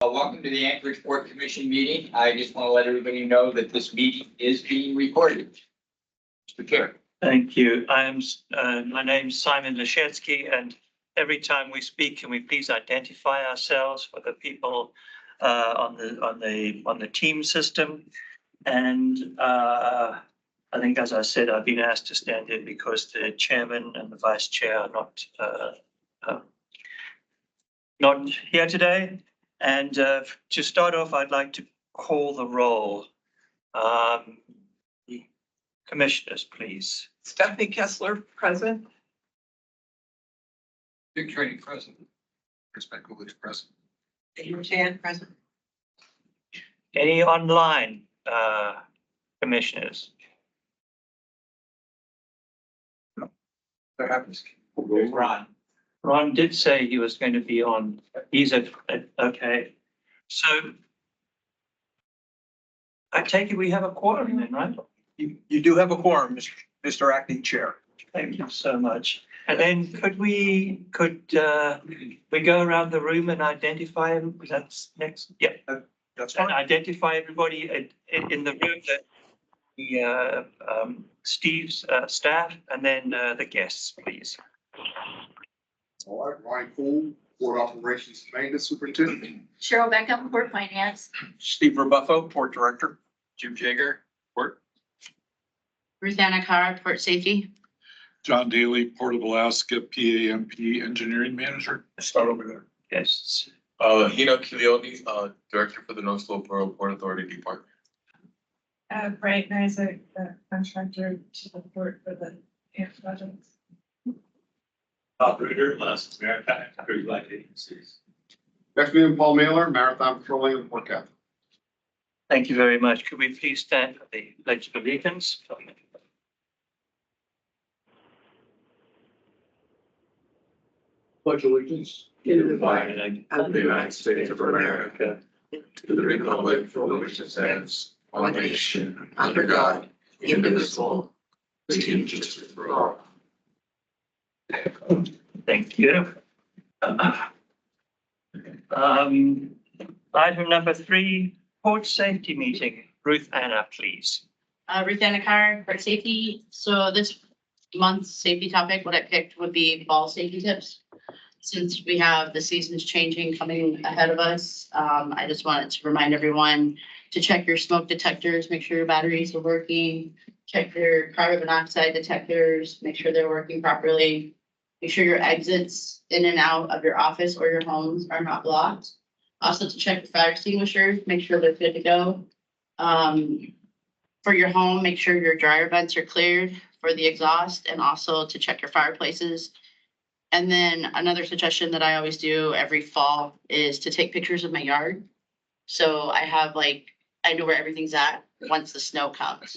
Welcome to the Anchorage Port Commission meeting. I just want to let everybody know that this meeting is being recorded. Mr. Chair. Thank you. My name's Simon Leszewski, and every time we speak, can we please identify ourselves for the people on the team system? And I think, as I said, I've been asked to stand in because the chairman and the vice chair are not here today. And to start off, I'd like to call the roll. The commissioners, please. Stephanie Kessler, present. Dick Cheney, present. Chris Beckowitz, present. Dave Chan, present. Any online commissioners? There happens. Ron. Ron did say he was going to be on. He's okay. So I take it we have a quorum then, right? You do have a quorum, Mr. Acting Chair. Thank you so much. And then could we go around the room and identify them? That's next. Yeah. That's And fine. identify everybody in the room, that Steve's staff, and then the guests, please. All right, Ryan Poole, Port Operations and Maintenance Superintendent. Cheryl Beckham, Port Finance. Steve Rebuffo, Port Director. Jim Jager, Port. Rosanna Carr, Port Safety. John Daly, Port of Alaska, PAMP Engineering Manager. Start over there. Guests. Hino Kilioni, Director for the North Slope Borough Port Authority Department. Bright Isaac, the contractor to the port for the AMP projects. Operator, Last Maritime, Cruise Light Agencies. Next, we have Paul Mailer, Marathon Petroleum, Port Catholic. Thank you very much. Could we please stand for the Pledge of Allegiance? Pledge allegiance To the flag of the United States of America, to the republic for which it stands, one nation, under God, indivisible, with justice for all. Thank you. Item number 3, port safety meeting. Ruth Anna, please. Ruth Anna Carr, Port Safety. So this month's safety topic, what I picked would be fall safety tips. Since we have the seasons changing coming ahead of us, I just wanted to remind everyone to check your smoke detectors, make sure your batteries are working, check your carbon monoxide detectors, make sure they're working properly. Make sure your exits in and out of your office or your homes are not blocked. Also to check your fire extinguishers, make sure they're good to go. For your home, make sure your dryer vents are cleared for the exhaust, and also to check your fireplaces. And then another suggestion that I always do every fall is to take pictures of my yard. So I have I know where everything's at once the snow comes.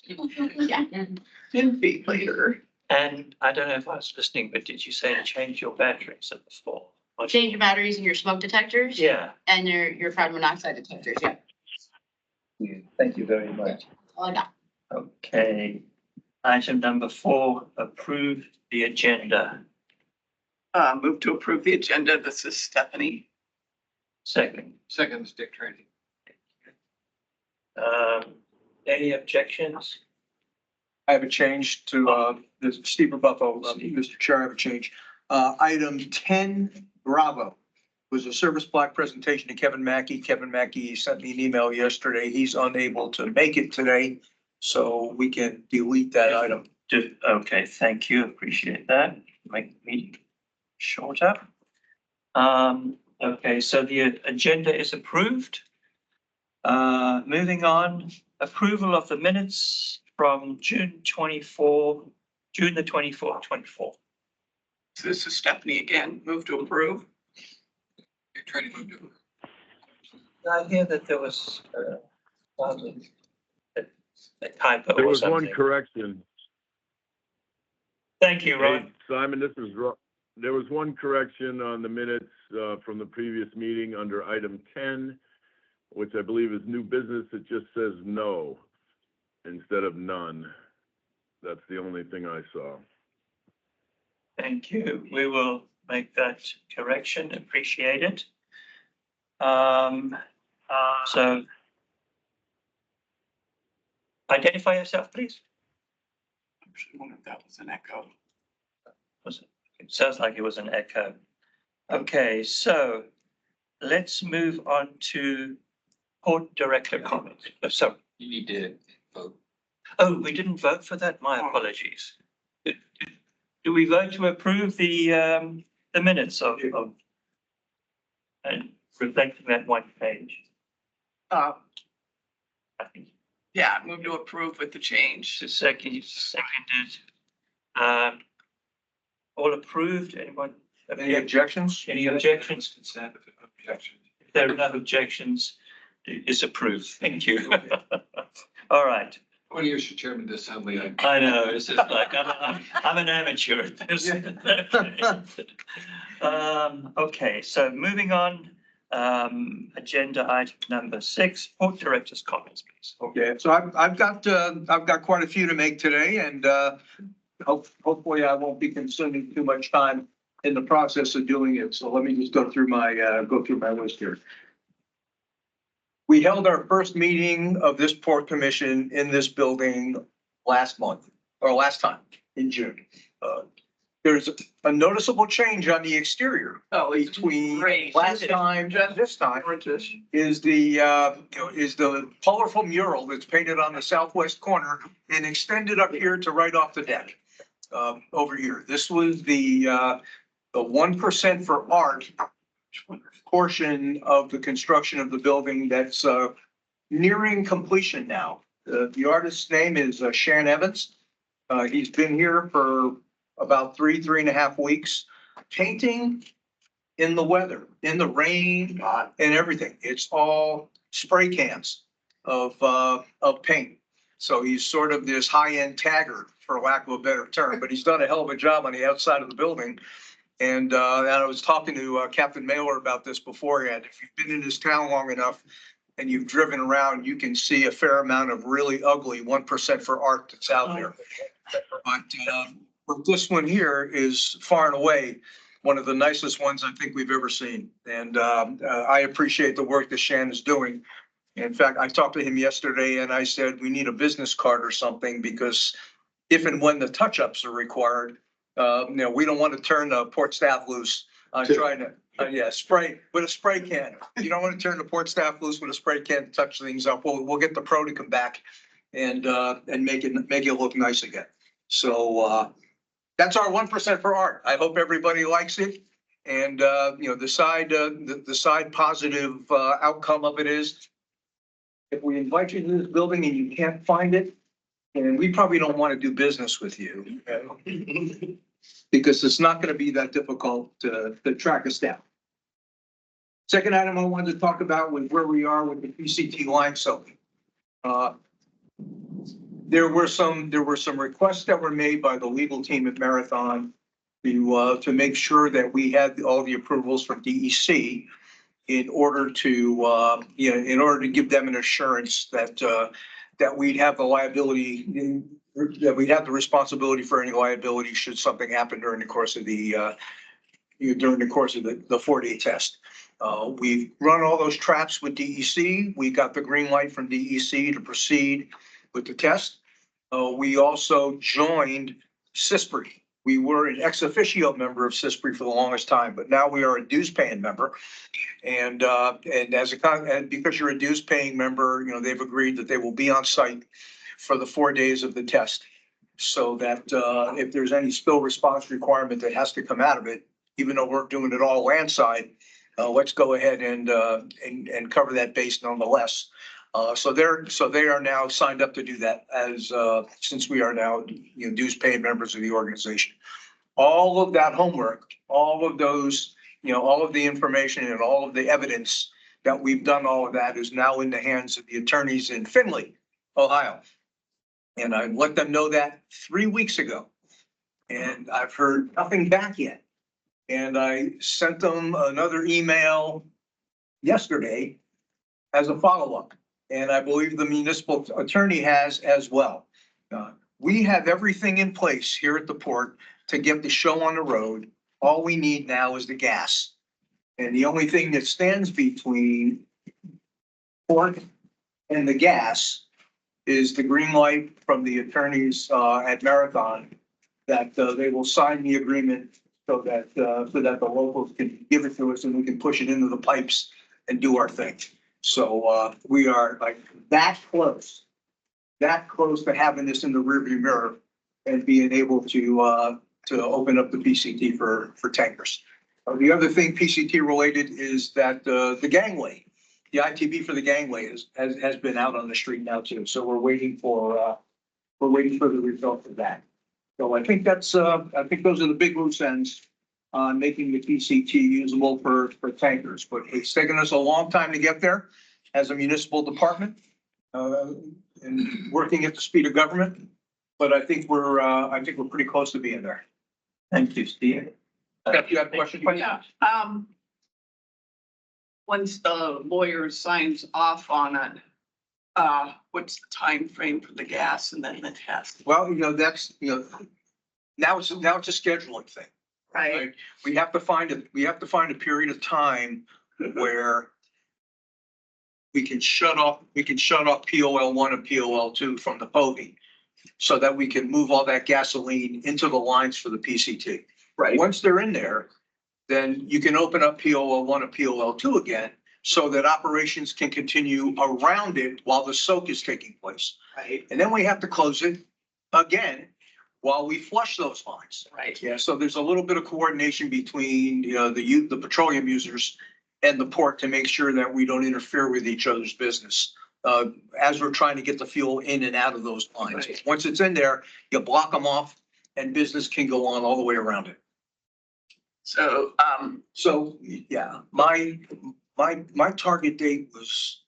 Yeah. 10 feet later. And I don't know if I was listening, but did you say to change your batteries at the fall? Change your batteries and your smoke detectors. Yeah. And your carbon monoxide detectors, yeah. Thank you very much. All I got. Okay. Item number 4, approve the agenda. Move to approve the agenda. This is Stephanie. Second. Second is Dick Cheney. Any objections? I have a change to this Steve Rebuffo, Mr. Chair, I have a change. Item 10, Bravo, was a service block presentation to Kevin Mackey. Kevin Mackey sent me an email yesterday. He's unable to make it today, so we can delete that item. Okay, thank you. Appreciate that. Make the meeting shorter. Okay, so the agenda is approved. Moving on, approval of the minutes from June the 24th, 24. This is Stephanie again. Move to approve. Dick Cheney moved to. I hear that there was a typo There or was one something. correction. Thank you, Ron. Hey, Simon, this is Ron. There was one correction on the minutes from the previous meeting under item 10, which I believe is new business. It just says no instead of none. That's the only thing I saw. Thank you. We will make that correction. Appreciate it. So identify yourself, please. I wonder if that was an echo. It sounds like it was an echo. Okay, so let's move on to Port Director comments. So, You need to vote. oh, we didn't vote for that. My apologies. Do we vote to approve the minutes of and reflecting that one page? Uh, I think yeah, move to approve with the change. the seconded. All approved? Anyone? Any objections? Any objections? Consent objection. If there are no objections, it is approved. Thank you. All right. 20 years for chairman of the assembly. I know, it's just like, I'm an amateur at this. Okay, so moving on, agenda item number 6, Port Director's comments, please. Okay, so I've got quite a few to make today, and hopefully I won't be consuming too much time in the process of doing it. So let me just go through my list here. We held our first meeting of this Port Commission in this building last time in June. There's a noticeable change on the exterior Oh, it's between great. last time and this time. Is the colorful mural that's painted on the southwest corner and extended up here to right off the deck, over here. This was the 1% for art portion of the construction of the building that's nearing completion now. The artist's name is Shan Evans. He's been here for about 3.5 weeks, painting in the weather, in the rain and everything. It's all spray cans of paint. So he's sort of this high-end tagger, for lack of a better term, but he's done a hell of a job on the outside of the building. And I was talking to Captain Mailer about this beforehand. If you've been in this town long enough and you've driven around, you can see a fair amount of really ugly 1% for art that's out there. But this one here is far and away one of the nicest ones I think we've ever seen. And I appreciate the work that Shan is doing. In fact, I talked to him yesterday and I said, we need a business card or something, because if and when the touch-ups are required, we don't want to turn the port staff loose on trying to, spray with a spray can. You don't want to turn the port staff loose with a spray can to touch things up. We'll get the pro to come back and make it look nice again. So that's our 1% for art. I hope everybody likes it. And the side positive outcome of it is, if we invite you to this building and you can't find it, and we probably don't want to do business with you, because it's not going to be that difficult to track us down. Second item I wanted to talk about was where we are with the PCT limestone. There were some requests that were made by the legal team at Marathon to make sure that we had all the approvals from DEC in order to give them an assurance that we'd have the liability, that we'd have the responsibility for any liability should something happen during the course of the 4-day test. We've run all those traps with DEC. We got the green light from DEC to proceed with the test. We also joined CISPRI. We were an ex officio member of CISPRI for the longest time, but now we are a dues paying member. And because you're a dues paying member, they've agreed that they will be on site for the 4 days of the test. So that if there's any spill response requirement that has to come out of it, even though we're doing it all landside, let's go ahead and cover that base nonetheless. So they are now signed up to do that, as since we are now dues paying members of the organization. All of that homework, all of those, all of the information and all of the evidence that we've done, all of that is now in the hands of the attorneys in Findlay, Ohio. And I let them know that 3 weeks ago, and I've heard nothing back yet. And I sent them another email yesterday as a follow-up. And I believe the municipal attorney has as well. We have everything in place here at the port to get the show on the road. All we need now is the gas. And the only thing that stands between port and the gas is the green light from the attorneys at Marathon that they will sign the agreement so that the locals can give it to us and we can push it into the pipes and do our thing. So we are like that close to having this in the rearview mirror and being able to open up the PCT for tankers. The other thing PCT related is that the gangway, the ITB for the gangway has been out on the street now too. So we're waiting for the results of that. So I think I think those are the big loose ends on making the PCT usable for tankers. But it's taken us a long time to get there as a municipal department and working at the speed of government. But I think we're pretty close to being there. Thank you, Steve. If you have a question? Yeah, once the lawyer signs off on it, what's the time frame for the gas and then the test? Well, that's, now it's a scheduling thing. Right, We have to find a period of time where we can shut off POL 1 and POL 2 from the POVI so that we can move all that gasoline into the lines for the PCT. right. Once they're in there, then you can open up POL 1 and POL 2 again so that operations can continue around it while the soak is taking place. Right, And then we have to close it again while we flush those lines. right. Yeah, so there's a little bit of coordination between, the petroleum users and the port to make sure that we don't interfere with each other's business. As we're trying to get the fuel in and out of those lines. Right. Once it's in there, you block them off and business can go on all the way around it. So, So, yeah, my target date was,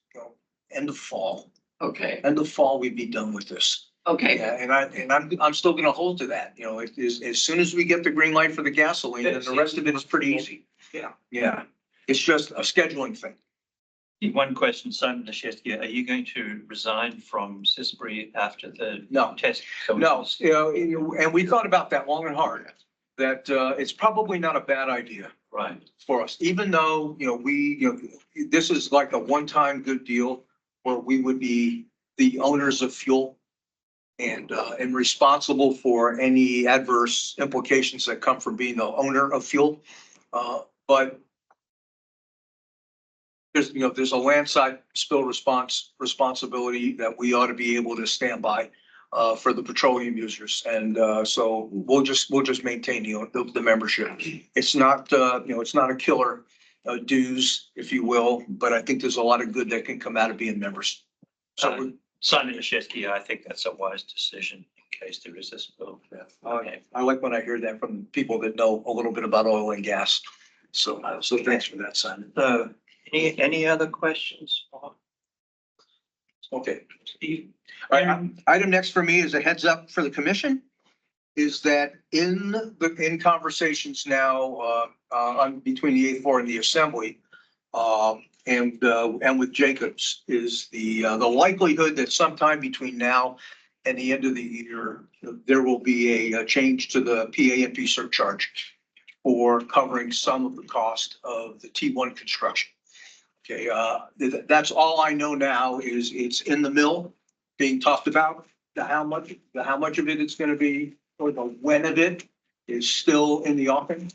end of fall. okay, End of fall, we'd be done with this. okay. Yeah, and I'm still gonna hold to that, it is, as soon as we get the green light for the gasoline, then the rest of it is pretty easy. Yeah. Yeah, it's just a scheduling thing. One question, Simon Leshetsky, are you going to resign from Sisbury after the No. test? No, and we thought about that long and hard, that it's probably not a bad idea Right. for us, even though, this is like a one-time good deal where we would be the owners of fuel and responsible for any adverse implications that come from being the owner of fuel. But there's a landside spill responsibility that we ought to be able to stand by for the petroleum users. And so we'll just maintain the membership. It's not, it's not a killer dues, if you will, but I think there's a lot of good that can come out of being members. So Simon Leshetsky, I think that's a wise decision in case there is a spill. Okay. I like when I hear that from people that know a little bit about oil and gas. So thanks for that, Simon. So any other questions? Okay. Steve? All right, item next for me is a heads up for the commission, is that in conversations now between the 8th floor and the assembly, and with Jacobs, is the likelihood that sometime between now and the end of the year, there will be a change to the PAMP surcharge for covering some of the cost of the T1 construction. Okay, that's all I know now is it's in the mill being talked about. The how much of it it's gonna be, or the when of it is still in the offing.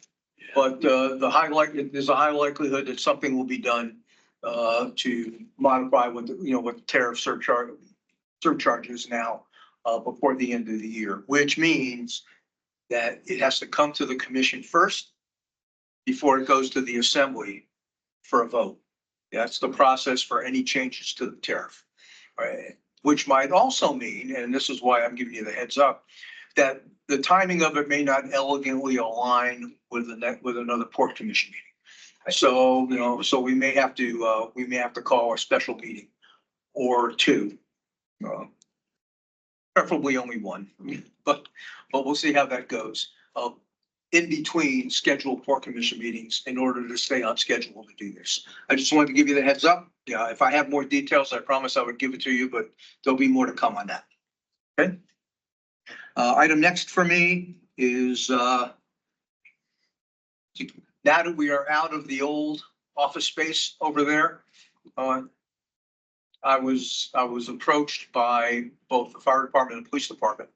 But there's a high likelihood that something will be done to modify what the tariff surcharge is now before the end of the year, which means that it has to come to the commission first before it goes to the assembly for a vote. That's the process for any changes to the tariff, right? Which might also mean, and this is why I'm giving you the heads up, that the timing of it may not elegantly align with another port commission meeting. So, so we may have to call a special meeting or two, preferably only one, but we'll see how that goes. In between scheduled port commission meetings in order to stay on schedule to do this. I just wanted to give you the heads up. Yeah, if I have more details, I promise I would give it to you, but there'll be more to come on that. Okay. Item next for me is now that we are out of the old office space over there, I was approached by both the fire department and the police department,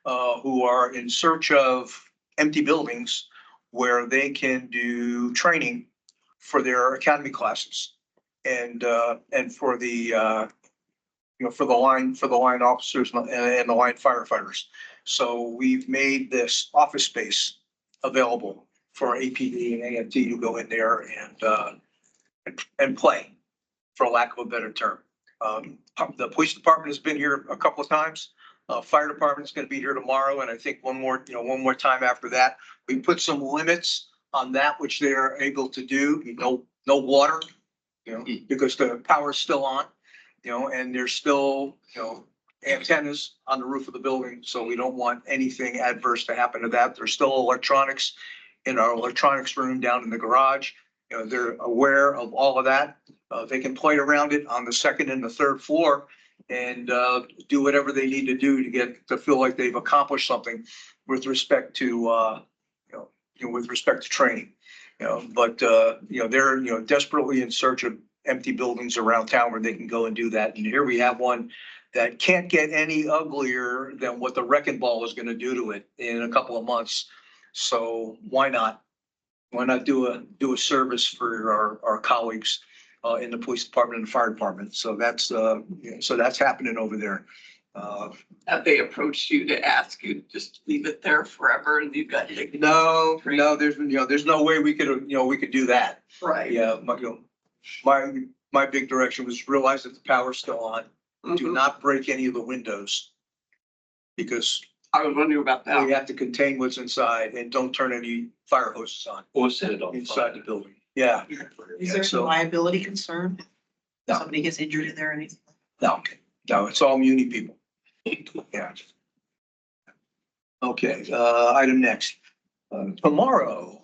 who are in search of empty buildings where they can do training for their academy classes and for the, for the line officers and the line firefighters. So we've made this office space available for APD and AFT to go in there and play, for lack of a better term. The police department has been here a couple of times. Fire department's gonna be here tomorrow, and I think one more time after that. We put some limits on that which they are able to do, no water, because the power's still on, and there's still, antennas on the roof of the building, so we don't want anything adverse to happen to that. There's still electronics in our electronics room down in the garage. They're aware of all of that. They can play around it on the second and the third floor and do whatever they need to do to feel like they've accomplished something with respect to, with respect to training. But they're, desperately in search of empty buildings around town where they can go and do that. And here we have one that can't get any uglier than what the wrecking ball is going to do to it in a couple of months. So why not? Why not do a service for our colleagues in the police department and the fire department? So that's happening over there. Have they approached you to ask you to just leave it there forever and you got to? No, there's no way we could do that. Right. Yeah, my big direction was realize that the power's still on. Do not break any of the windows, because I was wondering about we that. have to contain what's inside, and don't turn any fire hoses on Or set it on inside the building. Yeah. Is there so- any liability concern? No. Somebody gets injured in there or anything? No, it's all muni people. Yeah. Okay, item next. Tomorrow,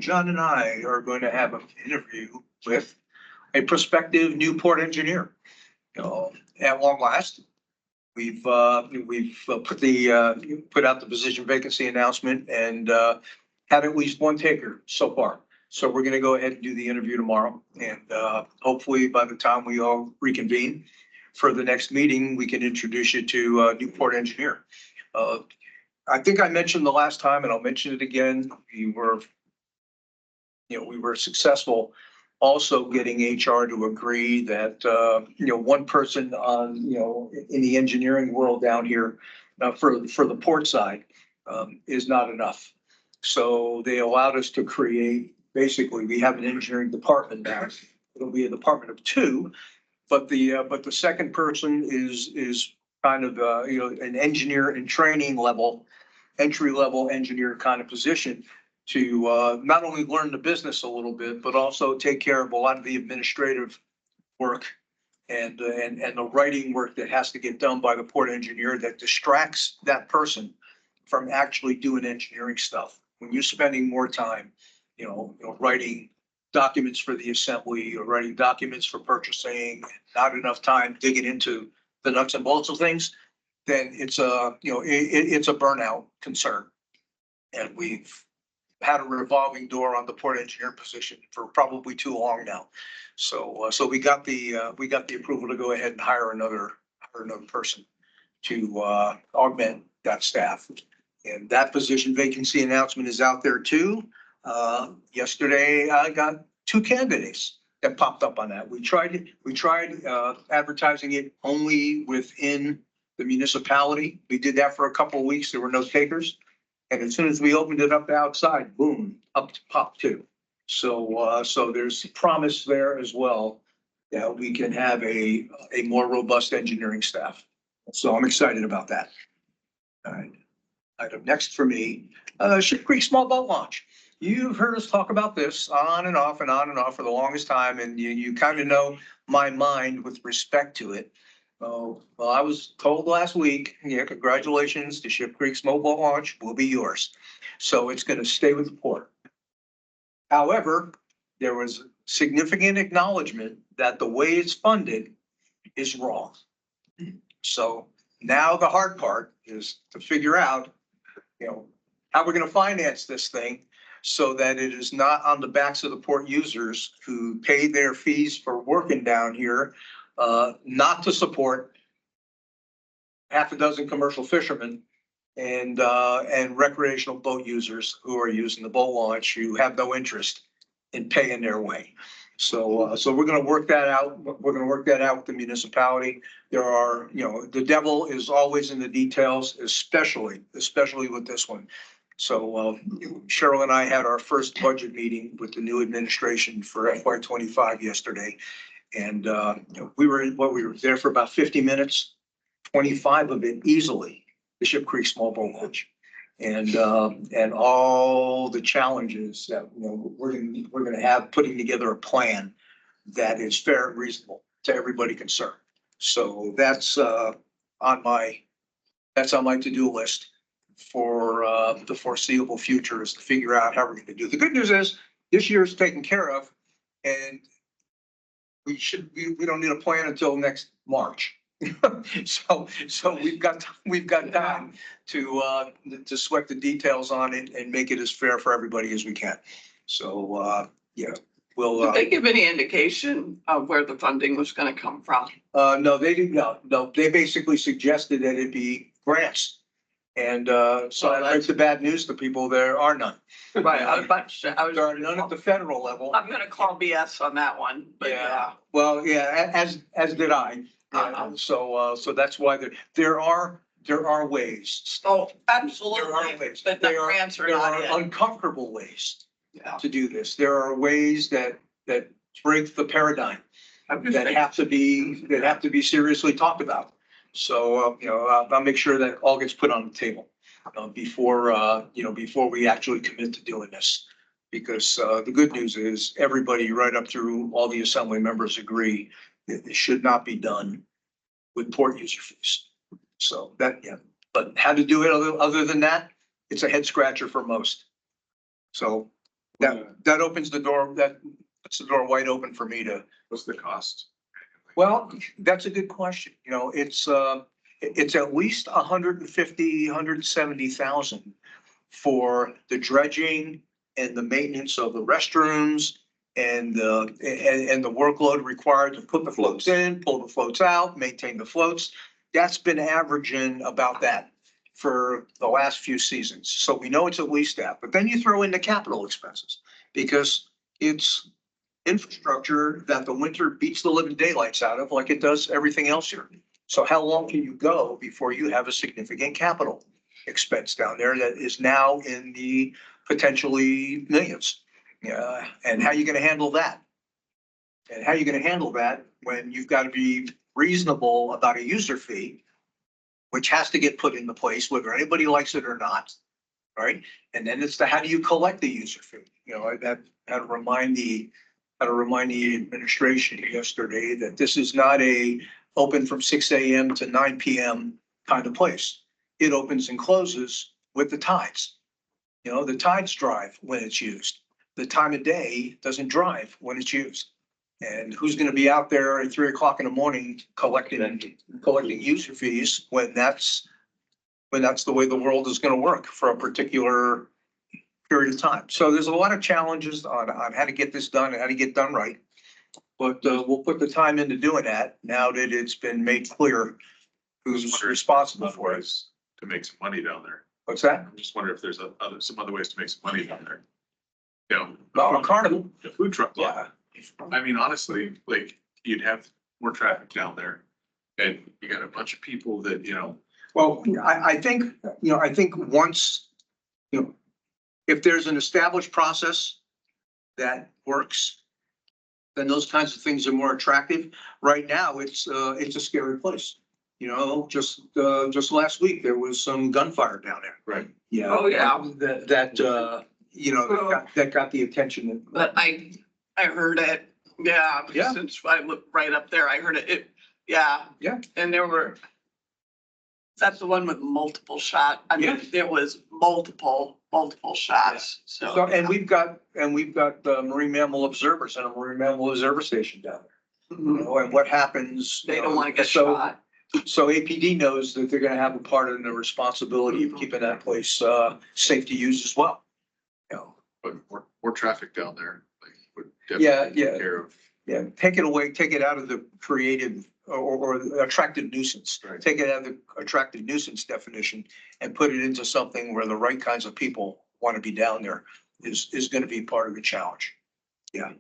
John and I are going to have an interview with a prospective Newport engineer. At long last, we've put out the position vacancy announcement and had at least one taker so far. So we're gonna go ahead and do the interview tomorrow, and hopefully by the time we all reconvene for the next meeting, we can introduce you to Newport engineer. I think I mentioned the last time, and I'll mention it again. We were successful also getting HR to agree that, one person on, in the engineering world down here for the port side is not enough. So they allowed us to create, basically, we have an engineering department now. It'll be a department of two, but the second person is kind of, an engineer in training level, entry level engineer kind of position to not only learn the business a little bit, but also take care of a lot of the administrative work and the writing work that has to get done by the port engineer that distracts that person from actually doing engineering stuff. When you're spending more time, writing documents for the assembly or writing documents for purchasing, not enough time digging into the nuts and bolts of things, then it's a burnout concern. And we've had a revolving door on the port engineer position for probably too long now. So we got the approval to go ahead and hire another person to augment that staff. And that position vacancy announcement is out there too. Yesterday, I got 2 candidates that popped up on that. We tried advertising it only within the municipality. We did that for a couple of weeks. There were no takers. And as soon as we opened it up outside, boom, up to pop 2. So there's promise there as well that we can have a more robust engineering staff. So I'm excited about that. All right. Item next for me, Ship Creek Small Boat Launch. You've heard us talk about this on and off for the longest time, and you kind of know my mind with respect to it. Well, I was told last week, congratulations, the Ship Creek Small Boat Launch will be yours. So it's going to stay with the port. However, there was significant acknowledgement that the way it's funded is wrong. So now the hard part is to figure out, how we're going to finance this thing so that it is not on the backs of the port users who pay their fees for working down here, not to support half a dozen commercial fishermen and recreational boat users who are using the boat launch, who have no interest in paying their way. So we're gonna work that out. We're gonna work that out with the municipality. There are, the devil is always in the details, especially with this one. So Cheryl and I had our first budget meeting with the new administration for FY 25 yesterday. And we were there for about 50 minutes, 25 of it easily, the Ship Creek Small Boat Launch. And all the challenges that, we're gonna have putting together a plan that is fair and reasonable to everybody concerned. So that's on my to-do list for the foreseeable future, is to figure out how we're gonna do. The good news is this year is taken care of, and we don't need a plan until next March. So we've got time to sweat the details on it and make it as fair for everybody as we can. So we'll. Did they give any indication of where the funding was gonna come from? No, they didn't. No, they basically suggested that it be grants. And so Well, that's the bad news to people. There are none. Right, I was about to say, There are none at the federal level. I'm gonna call BS on that one, but yeah. Well, yeah, as did I. So that's why there are ways. Oh, There are absolutely, ways. but the There grants are There not are in. uncomfortable ways Yeah. to do this. There are ways that break the paradigm I'm just that saying, have to be seriously talked about. So, I'll make sure that all gets put on the table before we actually commit to doing this. Because the good news is everybody right up through all the assembly members agree that it should not be done with port user fees. So but how to do it other than that, it's a head scratcher for most. So that opens the door, that puts the door wide open for me to. What's the cost? Well, that's a good question. It's at least 150, 170,000 for the dredging and the maintenance of the restrooms and the workload required to put the floats in, pull the floats out, maintain the floats. That's been averaging about that for the last few seasons. So we know it's at least that, but then you throw in the capital expenses because it's infrastructure that the winter beats the living daylights out of, like it does everything else here. So how long can you go before you have a significant capital expense down there that is now in the potentially millions? And how are you gonna handle that? And how are you gonna handle that when you've got to be reasonable about a user fee, which has to get put into place whether anybody likes it or not, right? And then it's how do you collect the user fee? That had to remind the administration yesterday that this is not a open from 6 a.m. to 9 p.m. kind of place. It opens and closes with the tides. The tides drive when it's used. The time of day doesn't drive when it's used. And who's going to be out there at 3 o'clock in the morning collecting user fees when that's the way the world is going to work for a particular period of time. So there's a lot of challenges on how to get this done and how to get done right. But we'll put the time into doing that now that it's been made clear who's responsible for it. To make some money down there. What's that? I'm just wondering if there's some other ways to make some money down there. Well, a carnival. The food truck. Yeah. I mean, honestly, like you'd have more traffic down there and you got a bunch of people that, Well, I think once, if there's an established process that works, then those kinds of things are more attractive. Right now, it's a scary place. Just last week, there was some gunfire down there. right. Yeah. Oh, yeah. That got the attention. But I heard it, Yeah. since I looked right up there, I heard it, yeah. Yeah. And that's the one with multiple shot, I mean, there was multiple shots, so. So, and we've got the marine mammal observers and a marine mammal observer station down there. Mhm. And what happens. They don't wanna get so- shot. So APD knows that they're gonna have a part in the responsibility of keeping that place safe to use as well. but more traffic down there, like, would Yeah, definitely yeah. take care of. Yeah, take it away, take it out of the creative or the attractive nuisance. Right. Take it out of the attractive nuisance definition and put it into something where the right kinds of people want to be down there is going to be part of the challenge. Yeah,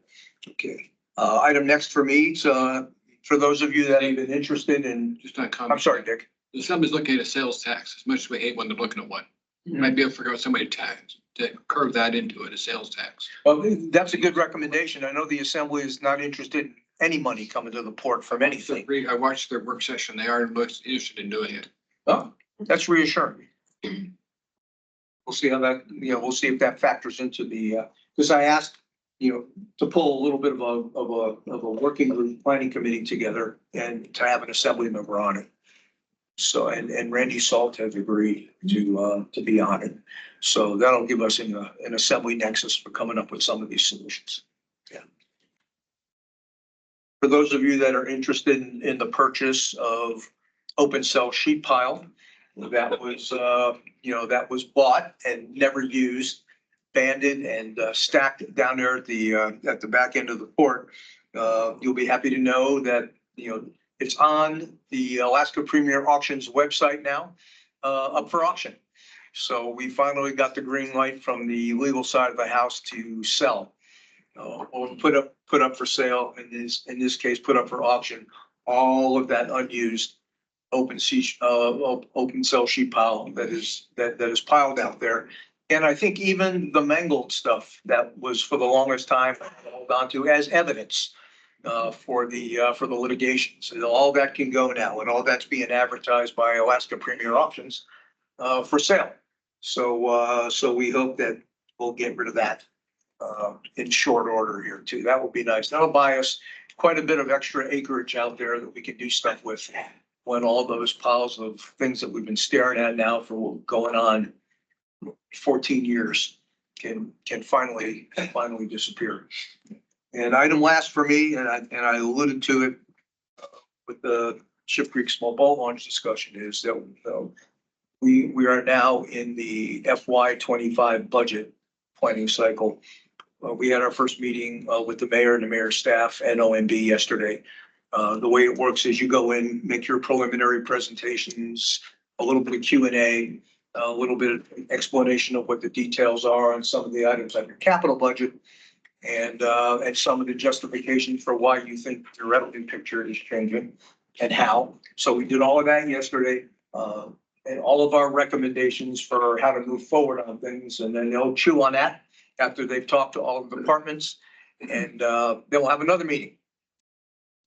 okay. Item next for me, so for those of you that have been interested in, Just not comment. I'm sorry, Dick. Somebody's looking at a sales tax, as much as we hate when they're looking at one. You might be able to figure out somebody to curve that into it, a sales tax. Well, that's a good recommendation. I know the assembly is not interested in any money coming to the port from anything. I watched their work session. They are most interested in doing it. Oh, that's reassuring. We'll see how that, we'll see if that factors into the, because I asked, to pull a little bit of a working group planning committee together and to have an assembly member on it. So, and Randy Salt has agreed to be on it. So that'll give us an assembly nexus for coming up with some of these solutions. Yeah. For those of you that are interested in the purchase of open cell sheet pile, that was, that was bought and never used, banded and stacked down there at the back end of the port. You'll be happy to know that, it's on the Alaska Premier Auctions website now, up for auction. So we finally got the green light from the legal side of the house to sell. Or put up for sale, in this case, put up for auction, all of that unused open cell sheet pile that is piled out there. And I think even the mangled stuff that was for the longest time held on to as evidence for the litigation. So all that can go now, and all that's being advertised by Alaska Premier Auctions for sale. So we hope that we'll get rid of that in short order here too. That will be nice. That'll buy us quite a bit of extra acreage out there that we can do stuff with when all those piles of things that we've been staring at now for going on 14 years can finally disappear. And item last for me, and I alluded to it with the Ship Creek Small Boat Launch discussion, is that we are now in the FY25 budget planning cycle. We had our first meeting with the mayor and the mayor's staff and OMB yesterday. The way it works is you go in, make your preliminary presentations, a little bit of Q&A, a little bit of explanation of what the details are on some of the items on your capital budget, and some of the justification for why you think the revenue picture is changing and how. So we did all of that yesterday, and all of our recommendations for how to move forward on things, and then they'll chew on that after they've talked to all of the departments, and then we'll have another meeting,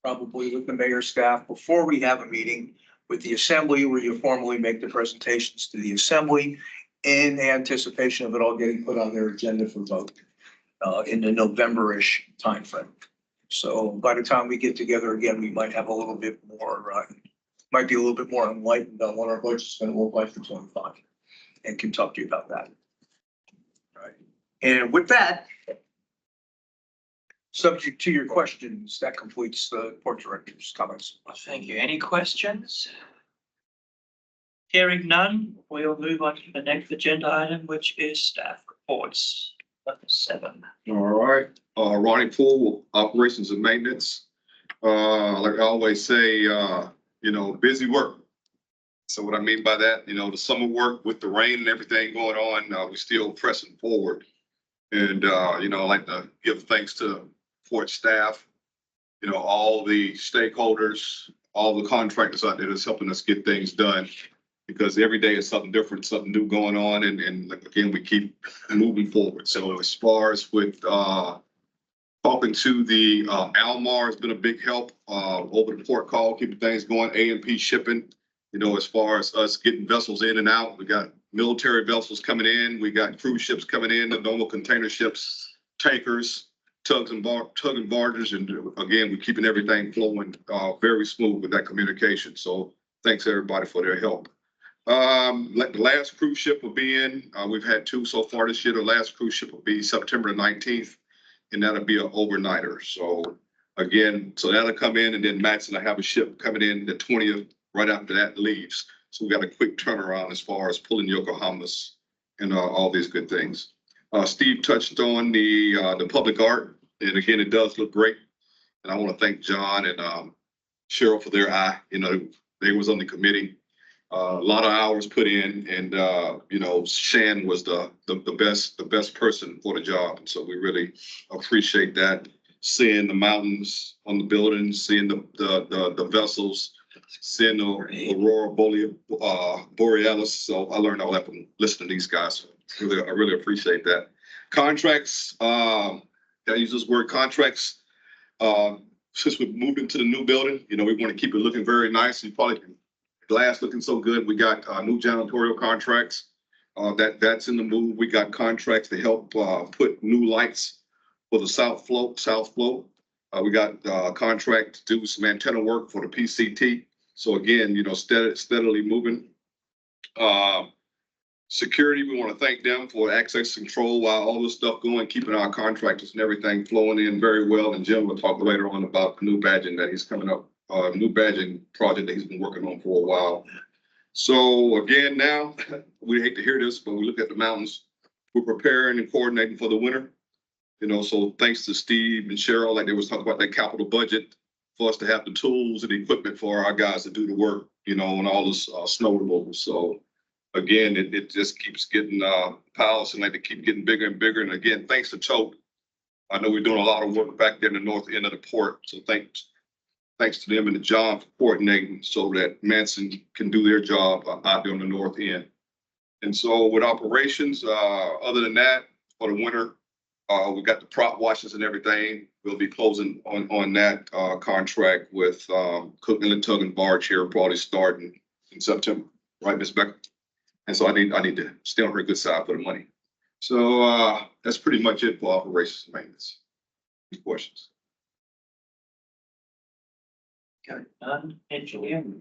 probably with the mayor's staff, before we have a meeting with the assembly, where you formally make the presentations to the assembly in anticipation of it all getting put on their agenda for vote in the November-ish timeframe. So by the time we get together again, we might have a little bit more, might be a little bit more enlightened on what our budget's going to look like for 25, and can talk to you about that. Right. And with that, subject to your questions, that completes the port director's comments. Thank you. Any questions? Hearing none, we'll move on to the next agenda item, which is staff reports. Number 7. All right, Ronnie Poole, operations and maintenance. Like I always say, busy work. So what I mean by that, the summer work with the rain and everything going on, we're still pressing forward. And, I'd like to give thanks to port staff, all the stakeholders, all the contractors out there that's helping us get things done. Because every day is something different, something new going on. And again, we keep moving forward. So as far as with talking to the Almar has been a big help over the port call, keeping things going, A&P shipping, as far as us getting vessels in and out. We got military vessels coming in. We got cruise ships coming in, the normal container ships, tankers, tug and barges. And again, we're keeping everything flowing very smooth with that communication. So thanks everybody for their help. The last cruise ship will be in, we've had 2 so far this year. The last cruise ship will be September 19th, and that'll be an overnighter. So again, that'll come in, and then Max and I have a ship coming in the 20th, right after that leaves. So we got a quick turnaround as far as pulling Yokohamas and all these good things. Steve touched on the public art, and again, it does look great. And I want to thank John and Cheryl for their eye. You know, they was on the committee. A lot of hours put in, and you know, Shan was the best person for the job. And so we really appreciate that. Seeing the mountains on the buildings, seeing the vessels, seeing the aurora borealis. So I learned all that from listening to these guys. I really appreciate that. Contracts. I use this word contracts. Since we moved into the new building, you know, we want to keep it looking very nice. You probably can. Glass looking so good. We got new janitorial contracts. That's in the move. We got contracts to help put new lights for the south float. We got a contract to do some antenna work for the PCT. So again, you know, steadily moving. Security, we want to thank them for access control while all this stuff going, keeping our contractors and everything flowing in very well. And Jim will talk later on about the new badging that he's coming up. New badging project that he's been working on for a while. So again, now we hate to hear this, but we look at the mountains. We're preparing and coordinating for the winter. You know, so thanks to Steve and Cheryl, like they was talking about that capital budget for us to have the tools and the equipment for our guys to do the work. You know, and all this snow removal. So again, it just keeps getting piles and like they keep getting bigger and bigger. And again, thanks to Tote. I know we're doing a lot of work back there in the north end of the port. So thanks to them and to John for coordinating so that Manson can do their job out there on the north end. And so with operations, other than that, for the winter, we got the prop washes and everything. We'll be closing on that contract with Cook Inlet Tug and Barge here, probably starting in September, right, Ms. Becker? And so I need to stay on her good side for the money. So that's pretty much it for operations and maintenance. Any questions? Engineering.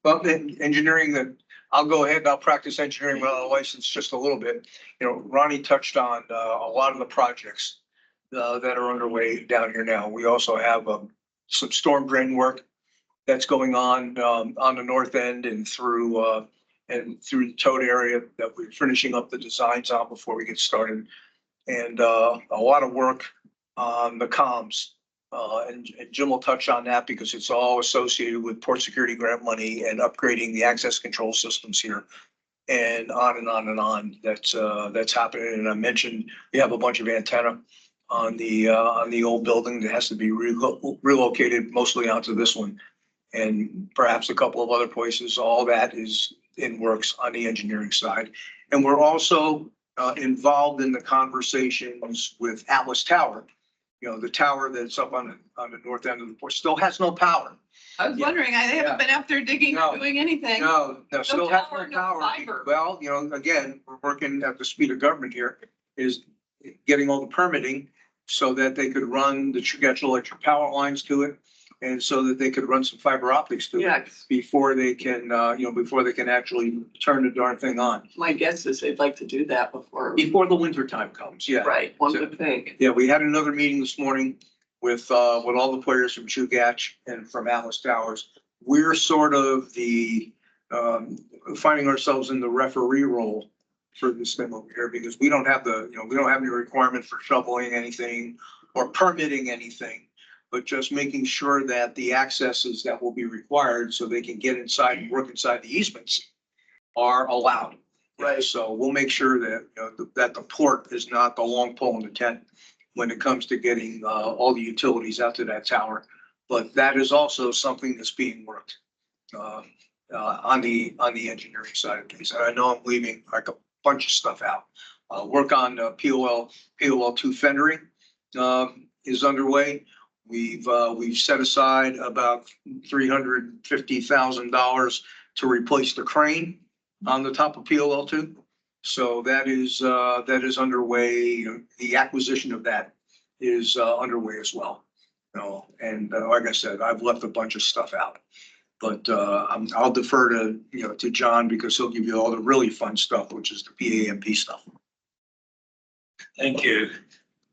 Well, the engineering, that I'll go ahead and I'll practice engineering without a license just a little bit. You know, Ronnie touched on a lot of the projects that are underway down here now. We also have some storm drain work that's going on the north end and through the Toad area that we're finishing up the designs on before we get started. And a lot of work on the comms. And Jim will touch on that because it's all associated with port security grant money and upgrading the access control systems here. And on and on and on. That's happening. And I mentioned we have a bunch of antenna on the old building that has to be relocated mostly onto this one. And perhaps a couple of other places. All that is in works on the engineering side. And we're also involved in the conversations with Atlas Tower. You know, the tower that's up on the north end of the port still has no power. I was wondering, they haven't been out there digging or doing anything. No, still has tower, no no power. fiber. Well, you know, again, we're working at the speed of government here, is getting all the permitting so that they could run the Getcha electric power lines to it. And so that they could run some fiber optics to it Yes. before they can, before they can actually turn the darn thing on. My guess is they'd like to do that before. Before the winter time comes, yeah. Right, one would think. Yeah, we had another meeting this morning with all the players from Chugach and from Atlas Towers. We're sort of finding ourselves in the referee role for this thing over here because we don't have any requirement for shoveling anything or permitting anything, but just making sure that the accesses that will be required so they can get inside and work inside the easements are allowed. Right. So we'll make sure that, that the port is not the long pole in the tent when it comes to getting all the utilities out to that tower. But that is also something that's being worked on the engineering side of things. And I know I'm leaving like a bunch of stuff out. Work on POL2 fendering is underway. We've set aside about $350,000 to replace the crane on the top of POL2. So that is underway. The acquisition of that is underway as well. And like I said, I've left a bunch of stuff out, but I'll defer to John because he'll give you all the really fun stuff, which is the PAMP stuff. Thank you.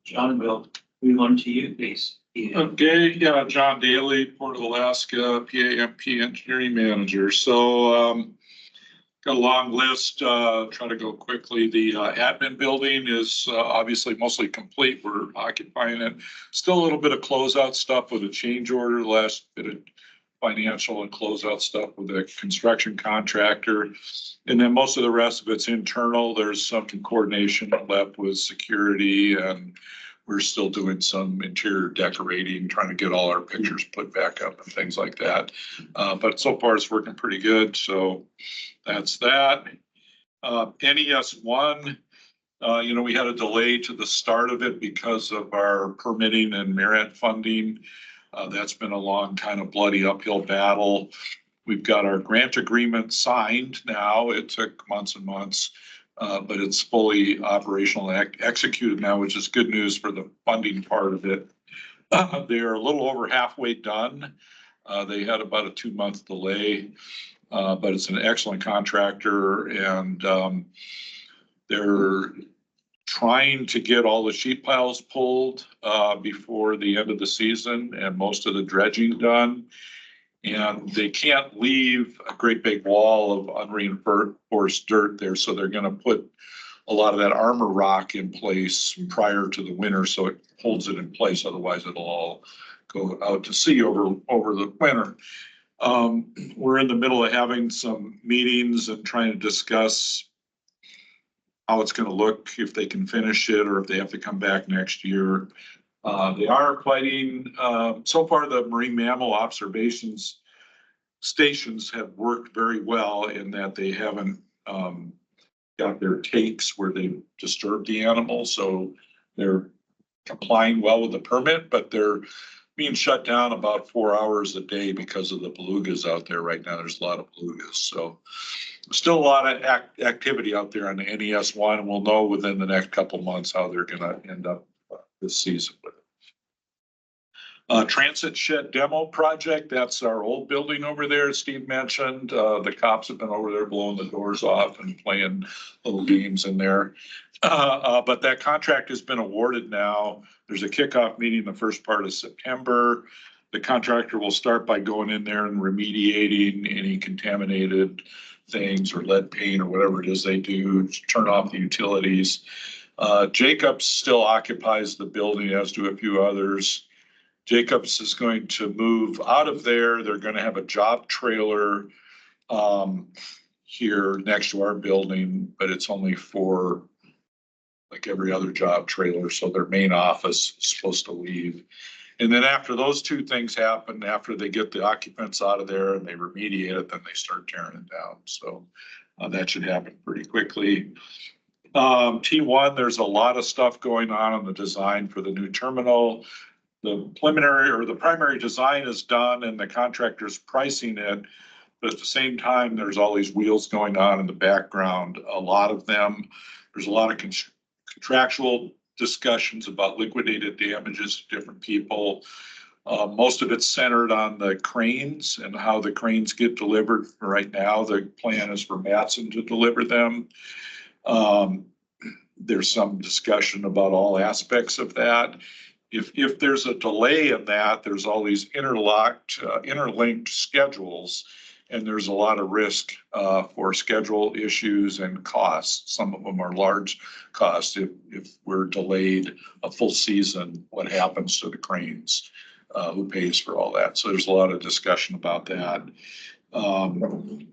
John, we'll move on to you, please. Okay, yeah, John Daly, Port of Alaska, PAMP Engineering Manager. So Got a long list, try to go quickly. The admin building is obviously mostly complete. We're occupying it. Still a little bit of closeout stuff with a change order, last bit of financial and closeout stuff with a construction contractor. And then most of the rest of it's internal. There's some coordination left with security, and we're still doing some interior decorating, trying to get all our pictures put back up and things like that. But so far it's working pretty good. So that's that. NES 1, we had a delay to the start of it because of our permitting and merit funding. That's been a long kind of bloody uphill battle. We've got our grant agreement signed now. It took months and months, but it's fully operational and executed now, which is good news for the funding part of it. They're a little over halfway done. They had about a 2-month delay, but it's an excellent contractor, and they're trying to get all the sheet piles pulled before the end of the season and most of the dredging done. And they can't leave a great big wall of unreinforced dirt there, so they're going to put a lot of that armor rock in place prior to the winter, so it holds it in place. Otherwise, it'll all go out to sea over the winter. We're in the middle of having some meetings and trying to discuss how it's going to look, if they can finish it or if they have to come back next year. They are fighting. So far, the marine mammal observations stations have worked very well in that they haven't got their takes where they disturb the animals. So they're complying well with the permit, but they're being shut down about 4 hours a day because of the belugas out there right now. There's a lot of belugas. So still a lot of activity out there on the NES 1, and we'll know within the next couple months how they're going to end up this season with it. Transit shed demo project, that's our old building over there, Steve mentioned. The cops have been over there blowing the doors off and playing little games in there. But that contract has been awarded now. There's a kickoff meeting the first part of September. The contractor will start by going in there and remediating any contaminated things or lead paint or whatever it is they do, turn off the utilities. Jacobs still occupies the building, as do a few others. Jacobs is going to move out of there. They're going to have a job trailer here next to our building, but it's only for like every other job trailer. So their main office is supposed to leave. And then after those two things happen, after they get the occupants out of there and they remediate it, then they start tearing it down. So that should happen pretty quickly. T1, there's a lot of stuff going on the design for the new terminal. The preliminary or the primary design is done and the contractor's pricing it. But at the same time, there's all these wheels going on in the background. A lot of them, there's a lot of contractual discussions about liquidated damages to different people. Most of it's centered on the cranes and how the cranes get delivered. Right now, the plan is for Matson to deliver them. There's some discussion about all aspects of that. If there's a delay in that, there's all these interlinked schedules, and there's a lot of risk for schedule issues and costs. Some of them are large costs. If we're delayed a full season, what happens to the cranes? Who pays for all that? So there's a lot of discussion about that. And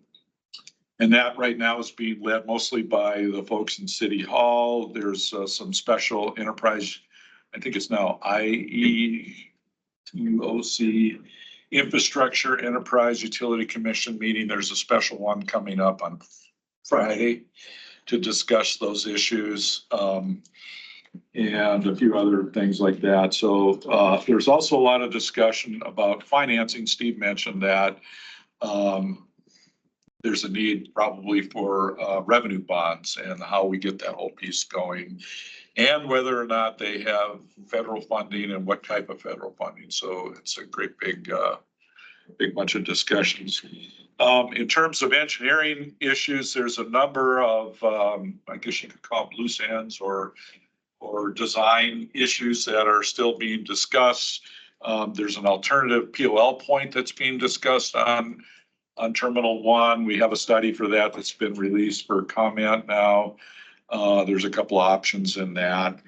that right now is being led mostly by the folks in City Hall. There's some special enterprise, I think it's now IETOC, Infrastructure Enterprise Utility Commission meeting. There's a special one coming up on Friday to discuss those issues and a few other things like that. So there's also a lot of discussion about financing. Steve mentioned that. There's a need probably for revenue bonds and how we get that whole piece going, and whether or not they have federal funding and what type of federal funding. So it's a great big bunch of discussions. In terms of engineering issues, there's a number of, I guess you could call them loose ends or design issues that are still being discussed. There's an alternative POL point that's being discussed on on Terminal 1. We have a study for that that's been released for comment now. There's a couple of options in that.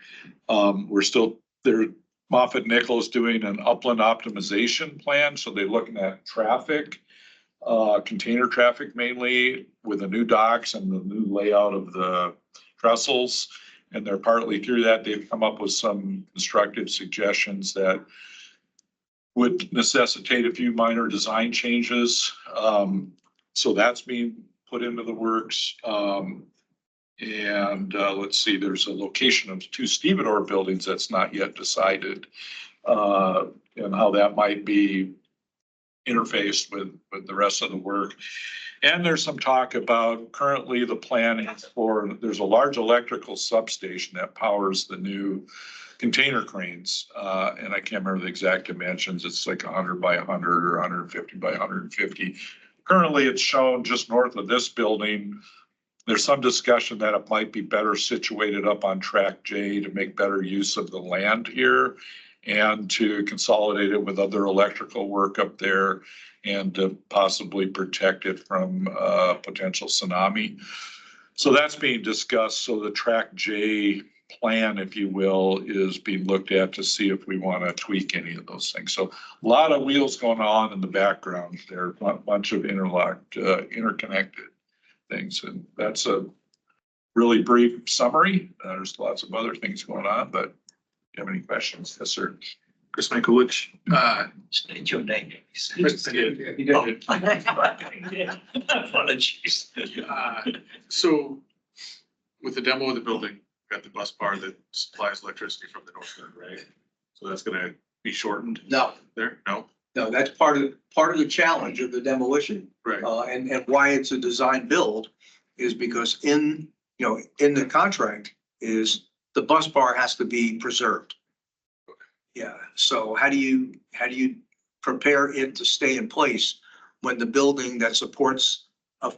We're still there. Moffett Nichols doing an upland optimization plan. So they're looking at traffic, container traffic mainly, with the new docks and the new layout of the trestles. And they're partly through that. They've come up with some constructive suggestions that would necessitate a few minor design changes. So that's being put into the works. Let's see, there's a location of 2 stevedore buildings that's not yet decided, and how that might be interfaced with the rest of the work. And there's some talk about currently the plan is for, there's a large electrical substation that powers the new container cranes. And I can't remember the exact dimensions. It's like 100 by 100 or 150 by 150. Currently, it's shown just north of this building. There's some discussion that it might be better situated up on Track J to make better use of the land here and to consolidate it with other electrical work up there and to possibly protect it from potential tsunami. So that's being discussed. So the Track J plan, if you will, is being looked at to see if we want to tweak any of those things. So a lot of wheels going on in the background. There are a bunch of interconnected things. And that's a really brief summary. There's lots of other things going on, but if you have any questions? Yes, sir. Chris Mikulич, State your name. Chris, Apologies. so with the demo of the building, got the bus bar that supplies electricity from the north end, right? So that's gonna be shortened No, there? No? no, that's part of the challenge of the demolition. Right. And why it's a design build is because in the contract is the bus bar has to be preserved. Yeah, so how do you prepare it to stay in place when the building that supports a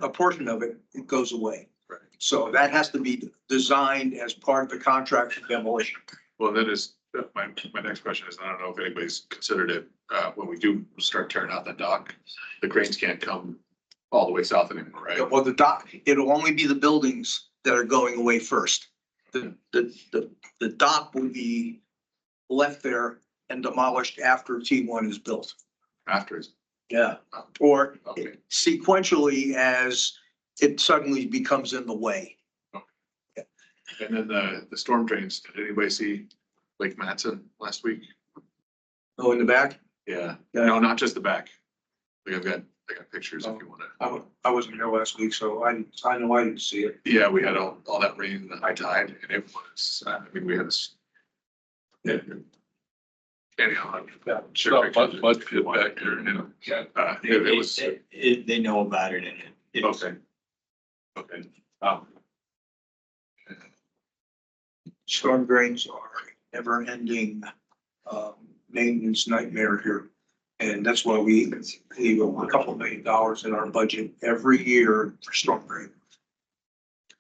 portion of it goes away? Right. So that has to be designed as part of the contract for demolition. Well, that is, my next question is, I don't know if anybody's considered it, when we do start tearing out the dock, the cranes can't come all the way south anymore, right? Well, the dock, it'll only be the buildings that are going away first. The dock will be left there and demolished after T1 is built. After it's, Yeah. Or okay. sequentially as it suddenly becomes in the way. And then the storm drains, did anybody see Lake Matson last week? Oh, in the back? Yeah, Yeah. no, not just the back. Like I got pictures if you wanna. I wasn't here last week, so I know I didn't see it. Yeah, we had all that rain and the high tide and it was, I mean, we had this. Yeah. Anyhow, I'm sure. Mud pit back there, you know. It was, They know about it and it's okay. Okay. Storm drains are never ending maintenance nightmare here. And that's why we leave a couple $1 million in our budget every year for storm drain.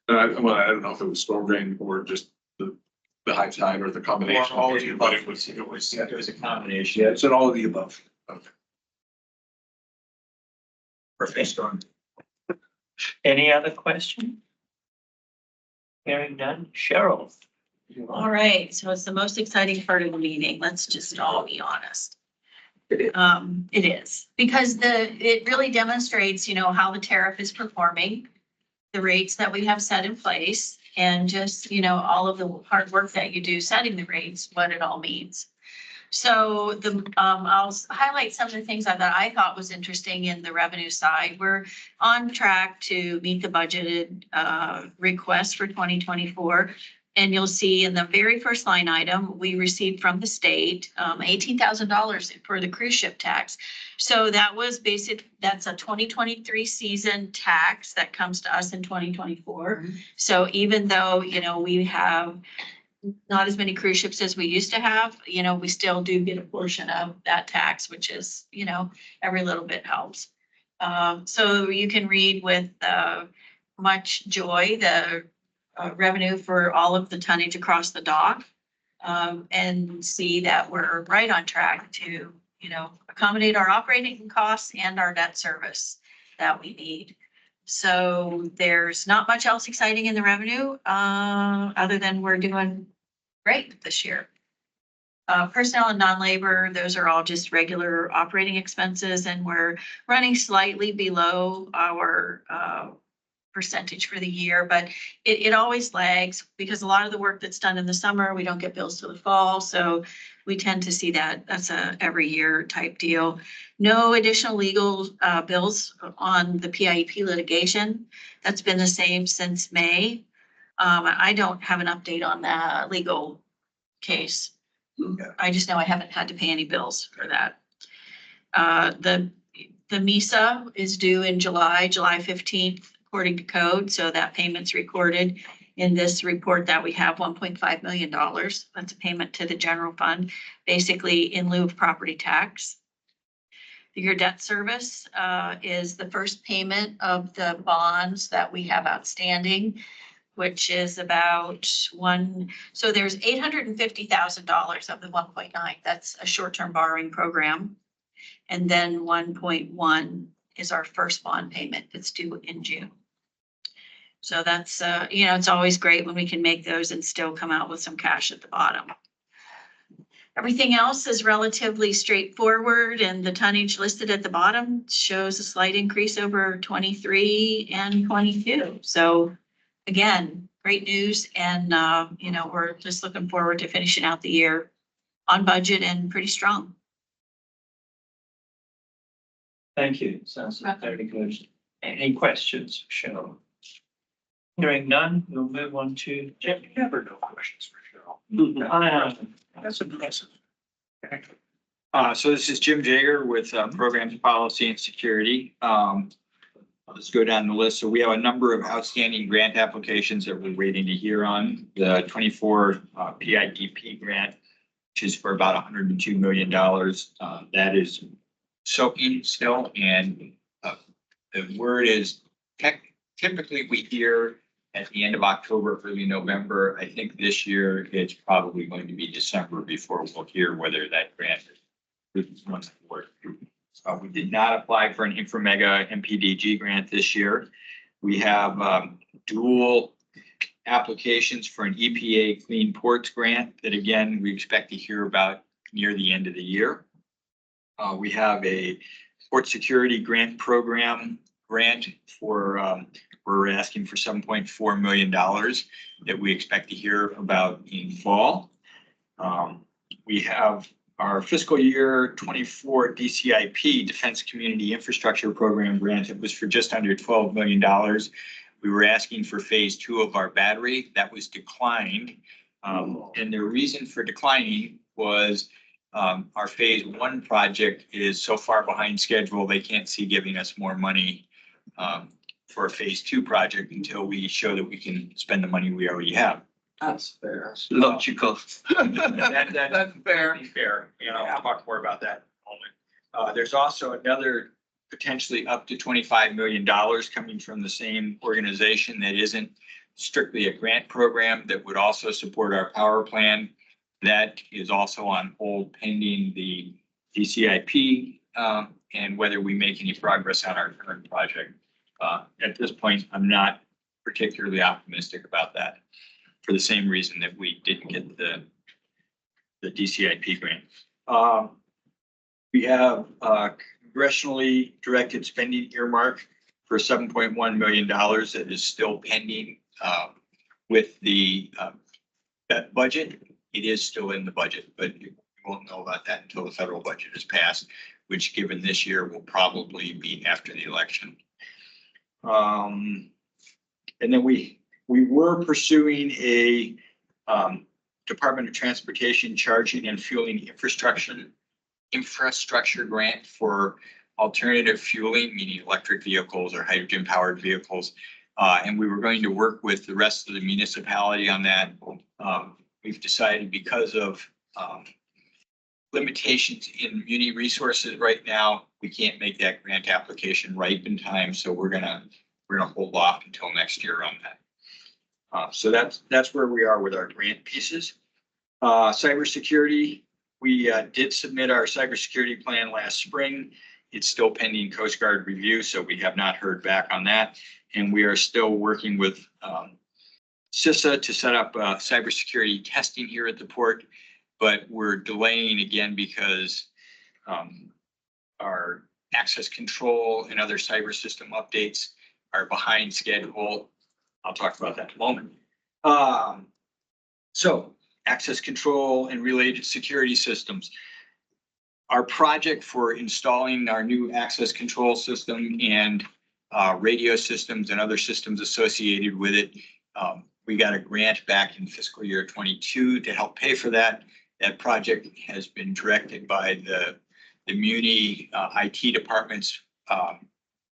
Well, I don't know if it was storm drain or just the high tide or the combination. Or all of the But above. it was a combination. Yeah, it's in all of the above. Perfect storm. Any other question? Hearing none. Cheryl. All right, so it's the most exciting part of the meeting. Let's just all be honest. It is, because it really demonstrates, how the tariff is performing, the rates that we have set in place, and just, all of the hard work that you do setting the rates, what it all means. So I'll highlight some of the things that I thought was interesting in the revenue side. We're on track to meet the budgeted request for 2024. And you'll see in the very first line item, we received from the state $18,000 for the cruise ship tax. So that was that's a 2023 season tax that comes to us in 2024. So even though, we have not as many cruise ships as we used to have, we still do get a portion of that tax, which is, every little bit helps. So you can read with much joy the revenue for all of the tonnage across the dock, and see that we're right on track to, accommodate our operating costs and our debt service that we need. So there's not much else exciting in the revenue, other than we're doing great this year. Personnel and non-labor, those are all just regular operating expenses, and we're running slightly below our percentage for the year, but it always lags because a lot of the work that's done in the summer, we don't get bills till the fall. So we tend to see that that's a every year type deal. No additional legal bills on the PIEP litigation. That's been the same since May. I don't have an update on that legal case. I just know I haven't had to pay any bills for that. The MISA is due in July 15th, according to code. So that payment's recorded in this report that we have $1.5 million. That's a payment to the general fund, basically in lieu of property tax. Your debt service is the first payment of the bonds that we have outstanding, which is about so there's $850,000 of the 1.9. That's a short-term borrowing program. And then 1.1 is our first bond payment that's due in June. So that's, it's always great when we can make those and still come out with some cash at the bottom. Everything else is relatively straightforward, and the tonnage listed at the bottom shows a slight increase over 23 and 22. So again, great news. And, we're just looking forward to finishing out the year on budget and pretty strong. Thank you. Sounds very good. Any questions, Cheryl? Hearing none, we'll move on to Jim. Never no questions for Cheryl. That's impressive. So this is Jim Jager with Programs, Policy and Security. Let's go down the list. So we have a number of outstanding grant applications that we're waiting to hear on. The 24 PIDP grant, which is for about $102 million. That is soaking still, and the word is typically we hear at the end of October, early November. I think this year it's probably going to be December before we'll hear whether that grant is going to work. We did not apply for an Inframega MPDG grant this year. We have dual applications for an EPA Clean Ports grant that, again, we expect to hear about near the end of the year. We have a port security grant program grant for, we're asking for $7.4 million that we expect to hear about in fall. We have our fiscal year 24 DCIP Defense Community Infrastructure Program grant. It was for just under $12 million. We were asking for phase 2 of our battery. That was declined. And the reason for declining was our phase 1 project is so far behind schedule, they can't see giving us more money for a phase 2 project until we show that we can spend the money we already have. That's fair. Logical. That's fair. Fair, I'll talk more about that in a moment. There's also another potentially up to $25 million coming from the same organization that isn't strictly a grant program that would also support our power plan. That is also on hold pending the DCIP and whether we make any progress on our current project. At this point, I'm not particularly optimistic about that for the same reason that we didn't get the DCIP grant. We have congressionally directed spending earmark for $7.1 million that is still pending with the that budget. It is still in the budget, but you won't know about that until the federal budget is passed, which given this year will probably be after the election. And then we were pursuing a Department of Transportation charging and fueling infrastructure grant for alternative fueling, meaning electric vehicles or hydrogen powered vehicles. And we were going to work with the rest of the municipality on that. We've decided because of limitations in muni resources right now, we can't make that grant application ripe in time. So we're gonna hold off until next year on that. So that's where we are with our grant pieces. Cybersecurity, We did submit our cybersecurity plan last spring. It's still pending Coast Guard review, so we have not heard back on that. And we are still working with CISA to set up cybersecurity testing here at the port, but we're delaying again because our access control and other cyber system updates are behind schedule. I'll talk about that in a moment. So access control and related security systems. Our project for installing our new access control system and radio systems and other systems associated with it. We got a grant back in fiscal year 22 to help pay for that. That project has been directed by the Muni IT departments.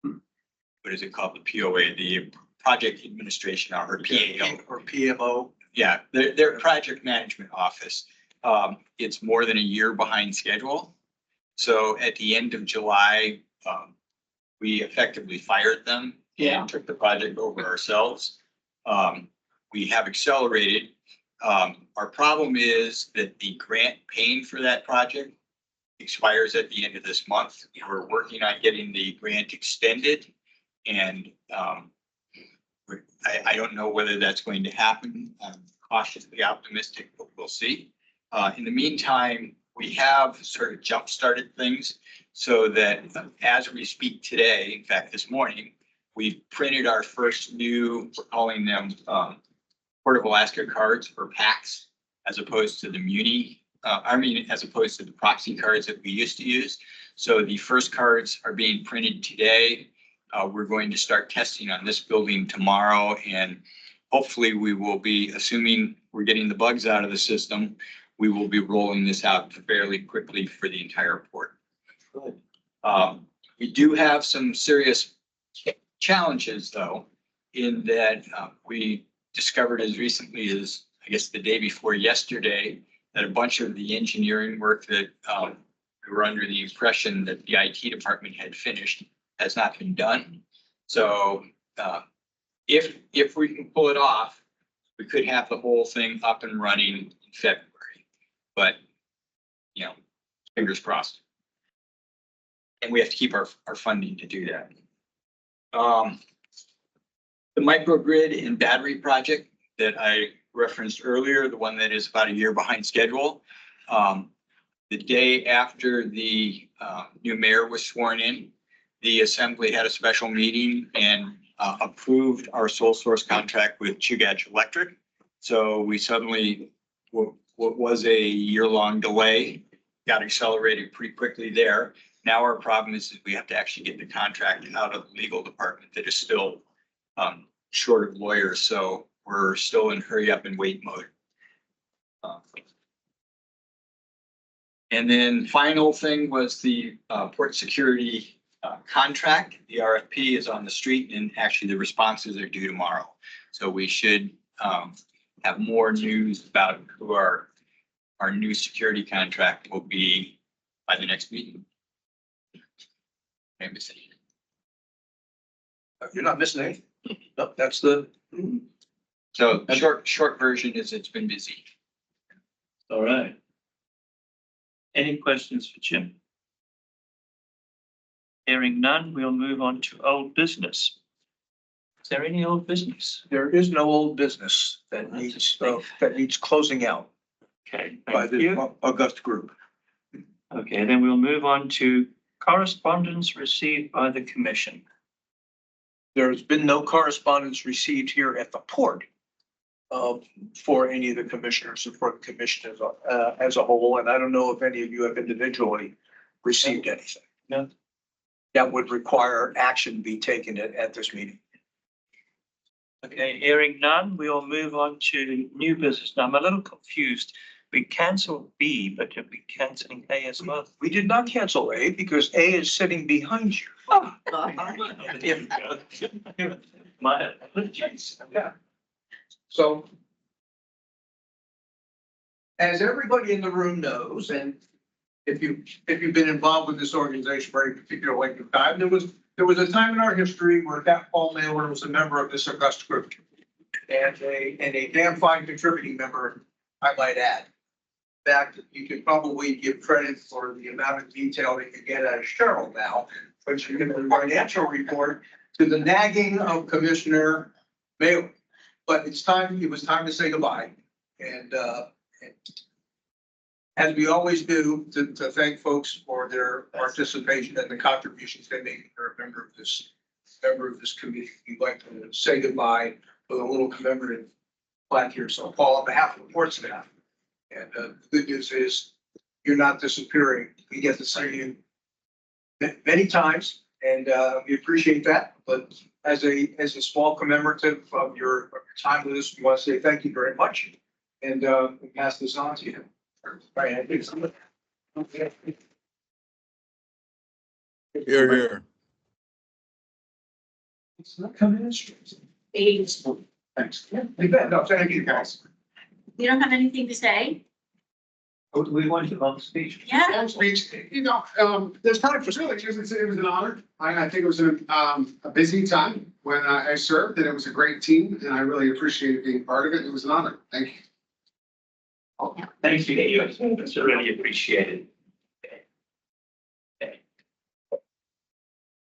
What is it called? The POA, the Project Administration, or PAO. Or PMO. Yeah, their project management office. It's more than a year behind schedule. So at the end of July, we effectively fired them and took the project over ourselves. We have accelerated. Our problem is that the grant paying for that project expires at the end of this month. We're working on getting the grant extended, and I don't know whether that's going to happen. I'm cautiously optimistic, but we'll see. In the meantime, we have sort of jump-started things so that as we speak today, in fact, this morning, we've printed our first new, we're calling them Port of Alaska cards or packs, as opposed to the Muni, as opposed to the proxy cards that we used to use. So the first cards are being printed today. We're going to start testing on this building tomorrow, and hopefully we will be, assuming we're getting the bugs out of the system, we will be rolling this out fairly quickly for the entire port. We do have some serious challenges, though, in that we discovered as recently as, I guess, the day before yesterday, that a bunch of the engineering work that we were under the impression that the IT department had finished has not been done. So if we can pull it off, we could have the whole thing up and running in February. But, you know, fingers crossed. And we have to keep our funding to do that. The microgrid and battery project that I referenced earlier, the one that is about a year behind schedule. The day after the new mayor was sworn in, the assembly had a special meeting and approved our sole source contract with Chugach Electric. So we suddenly, what was a year-long delay, got accelerated pretty quickly there. Now our problem is that we have to actually get the contract out of the legal department that is still short of lawyers. So we're still in hurry up and wait mode. And then final thing was the port security contract. The RFP is on the street, and actually the responses are due tomorrow. So we should have more news about who our new security contract will be by the next meeting. I'm missing. You're not missing anything. No, that's the. So short version is it's been busy. All right. Any questions for Jim? Hearing none, we'll move on to old business. Is there any old business? There is no old business that needs closing out Okay, by thank you. the august group. Okay, then we'll move on to correspondence received by the commission. There's been no correspondence received here at the port for any of the commissioners or for the commission as a whole. And I don't know if any of you have individually received anything. No. That would require action be taken at this meeting. Okay, hearing none, we will move on to new business. Now, I'm a little confused. We cancelled B, but are we cancelling A as well? We did not cancel A because A is sitting behind you. My apologies. Yeah. So as everybody in the room knows, and if you've been involved with this organization for a particular length of time, there was a time in our history where Paul Mailer was a member of this august group, and a damn fine contributing member, I might add. fact, you could probably give credit for the amount of detail they could get out of Cheryl now, but you give the financial report to the nagging of Commissioner Bailey. But it was time to say goodbye. And as we always do, to thank folks for their participation and the contributions they make. They're a member of this committee. We'd like to say goodbye with a little commemorative plaque here. So Paul, on behalf of the board staff, and the good news is you're not disappearing. We get to see you many times, and we appreciate that. But as a small commemorative of your time with us, we want to say thank you very much, and pass this on to you. Right, I think somebody. Here. It's not coming in straight. Thanks. Yeah, you bet. No, thank you, guys. You don't have anything to say? Oh, do we want to on speech? Yeah. You know, there's time for really, it was an honor. I think it was a busy time when I served, and it was a great team, and I really appreciated being part of it. It was an honor. Thank you. Thank you, it's really appreciated. Okay.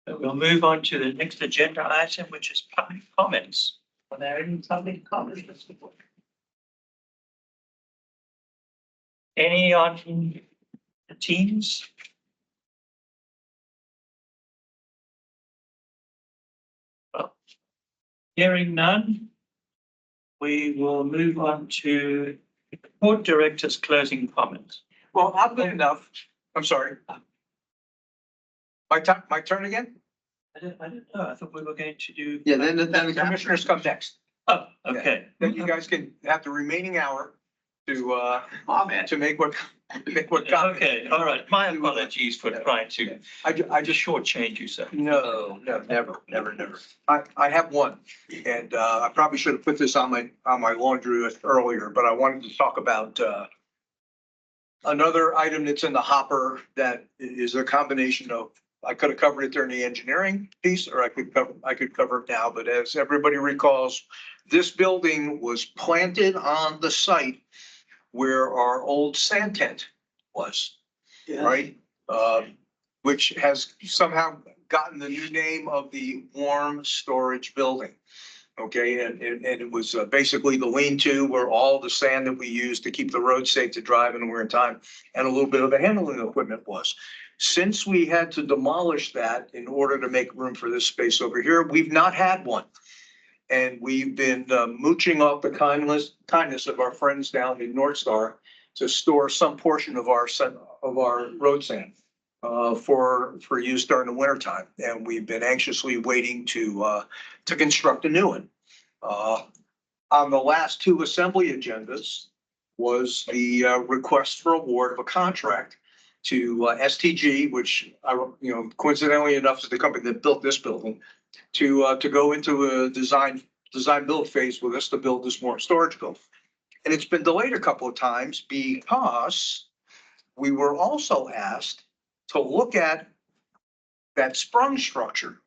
We'll move on to the next agenda item, which is public comments. Are there any public comments? Any on the teams? Well, hearing none, we will move on to board director's closing comments. Well, I'm good enough. I'm sorry. My turn again? I don't know. I thought we were going to do. Yeah, then the commissioners come next. Oh, okay. Then you guys can have the remaining hour to make what comments. Okay, all right. My apologies for trying to I just shortchange you, sir. No, never. I have one, and I probably should have put this on my laundry list earlier, but I wanted to talk about another item that's in the hopper that is a combination of, I could have covered it during the engineering piece, or I could cover it now, but as everybody recalls, this building was planted on the site where our old sand tent was, right? Which has somehow gotten the new name of the warm storage building. Okay, and it was basically the lean-to where all the sand that we use to keep the road safe to drive in the winter time, and a little bit of the handling equipment was. Since we had to demolish that in order to make room for this space over here, we've not had one. And we've been mooching off the kindness of our friends down in North Star to store some portion of our road sand for use during the winter time. And we've been anxiously waiting to construct a new one. On the last two assembly agendas was the request for award of a contract to STG, which coincidentally enough is the company that built this building, to go into a design build phase with us to build this more storage building. And it's been delayed a couple of times because we were also asked to look at that sprung structure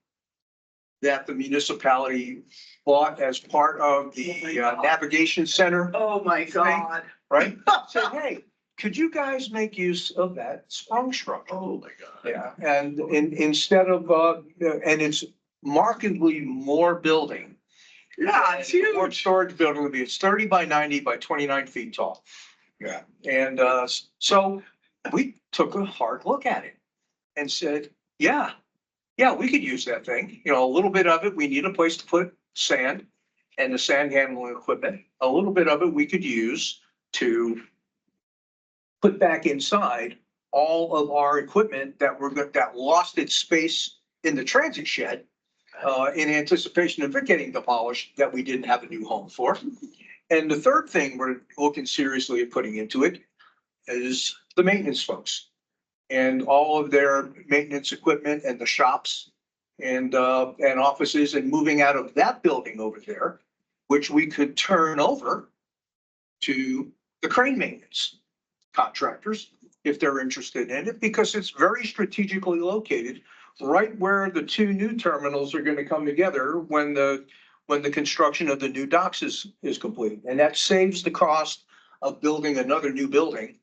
that the municipality bought as part of the navigation center. Oh, my God. Right? So, hey, could you guys make use of that sprung structure? Oh, my God. Yeah, and instead of, and it's markedly more building. Yeah, it's huge. More storage building would be, it's 30 by 90 by 29 feet tall. Yeah, and so we took a hard look at it and said, yeah, we could use that thing. A little bit of it, we need a place to put sand and the sand handling equipment. A little bit of it we could use to put back inside all of our equipment that lost its space in the transit shed in anticipation of it getting demolished that we didn't have a new home for. And the third thing we're looking seriously at putting into it is the maintenance folks and all of their maintenance equipment and the shops and offices, and moving out of that building over there, which we could turn over to the crane maintenance contractors if they're interested in it, because it's very strategically located right where the two new terminals are going to come together when the construction of the new docks is completed. And that saves the cost of building another new building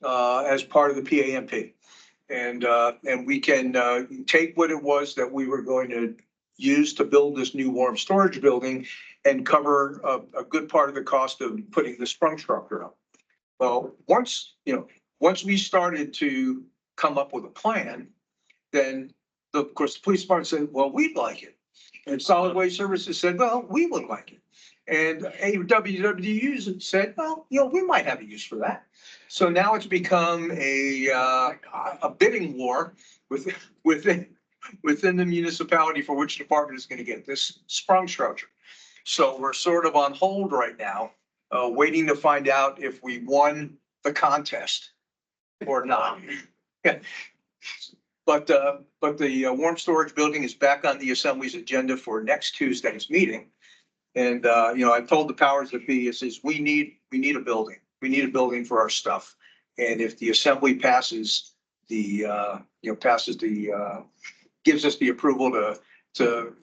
as part of the PAMP. And we can take what it was that we were going to use to build this new warm storage building and cover a good part of the cost of putting the sprung structure up. Well, once we started to come up with a plan, then of course, the police department said, well, we'd like it. And Solid Waste Services said, well, we would like it. And WWUs said, well, we might have a use for that. So now it's become a bidding war within the municipality for which department is going to get this sprung structure. So we're sort of on hold right now, waiting to find out if we won the contest or not. But the warm storage building is back on the Assembly's agenda for next Tuesday's meeting. And, I told the powers that be, it says, we need a building. We need a building for our stuff. And if the Assembly passes gives us the approval to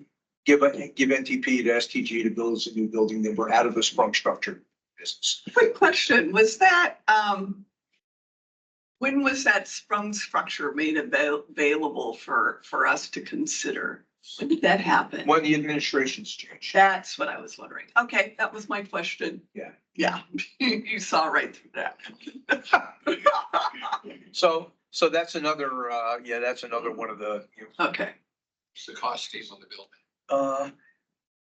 give NTP to STG to build us a new building, then we're out of the sprung structure business. Quick question, was that, when was that sprung structure made available for us to consider? When did that happen? When the administration's changed. That's what I was wondering. Okay, that was my question. Yeah. Yeah, you saw right through that. So that's another, that's another one of the. Okay. What's the cost, Steve, on the building?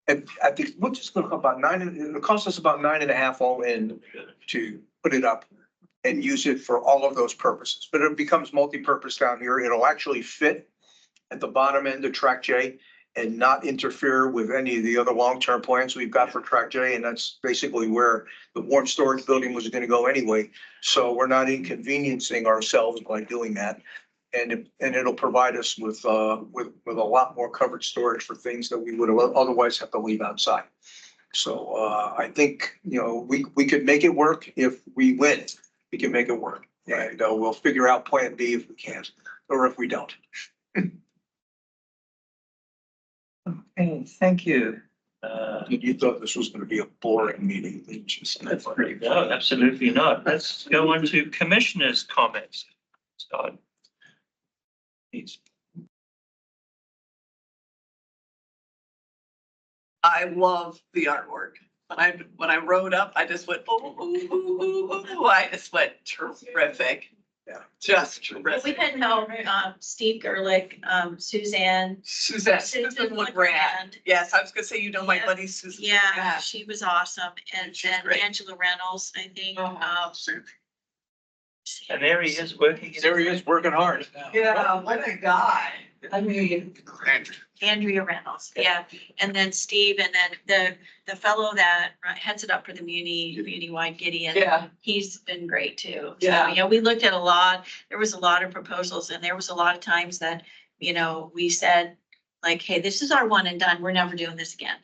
And I think we'll just look about it'll cost us about 9.5 all in to put it up and use it for all of those purposes. But it becomes multi-purpose down here. It'll actually fit at the bottom end of track J and not interfere with any of the other long-term plans we've got for track J. And that's basically where the warm storage building was going to go anyway. So we're not inconveniencing ourselves by doing that. And it'll provide us with a lot more covered storage for things that we would otherwise have to leave outside. So I think, we could make it work if we win. We can make it work. And we'll figure out plan B if we can't, or if we don't. Okay, thank you. You thought this was going to be a boring meeting. No, absolutely not. Let's go on to commissioners' comments. Start. Please. I love the artwork. When I wrote up, I just went, I just went terrific. Yeah. Just We terrific. had help, Steve Gerlich, Suzanne. Susan LeGrand. Yes, I was gonna say, my buddy Susan. Yeah, LeGrand. she was awesome. And She's then great. Angela Reynolds, I think. And there he is working. There he is working hard. Yeah, what a guy. I mean. Andrea Reynolds, yeah. And then Steve, and then the fellow that heads it up for the muni-wide Gideon. Yeah. He's been great too. So, Yeah. we looked at there was a lot of proposals, and there was a lot of times that, we said, like, hey, this is our one and done. We're never doing this again.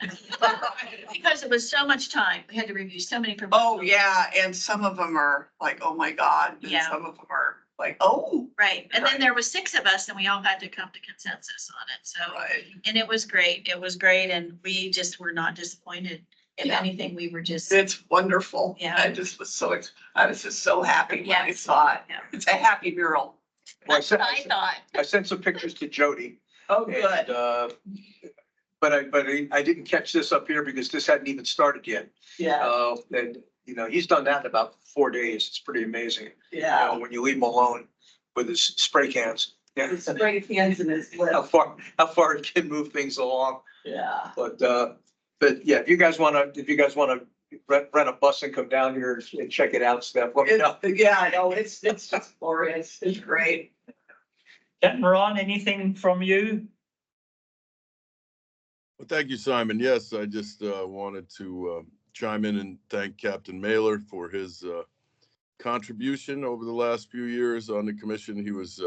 Because it was so much time. We had to review so many proposals. Oh, yeah, and some of them are like, oh my God. And Yeah. some of them are like, oh. Right. And then Right. there was 6 of us, and we all had to come to consensus on it. So, Right. and it was great. It was great. And we just were not disappointed. If Yeah. anything, we were just. It's wonderful. Yeah. I was just so happy when I Yes. saw it. Yeah. It's a happy mural. Well, That's what I thought. I sent some pictures to Jody. Oh, And, good. but I didn't catch this up here because this hadn't even started yet. Yeah, And, he's done that in about 4 days. It's pretty amazing. yeah. When you leave him alone with his spray cans. Yeah. It's great hands in his lip. How far he can move things along. Yeah. But yeah, if you guys wanna rent a bus and come down here and check it out, Steph, let me know. Yeah, no, it's just glorious. It's great. Ron, anything from you? Well, thank you, Simon. Yes, I just wanted to chime in and thank Captain Mailer for his contribution over the last few years on the commission. He was,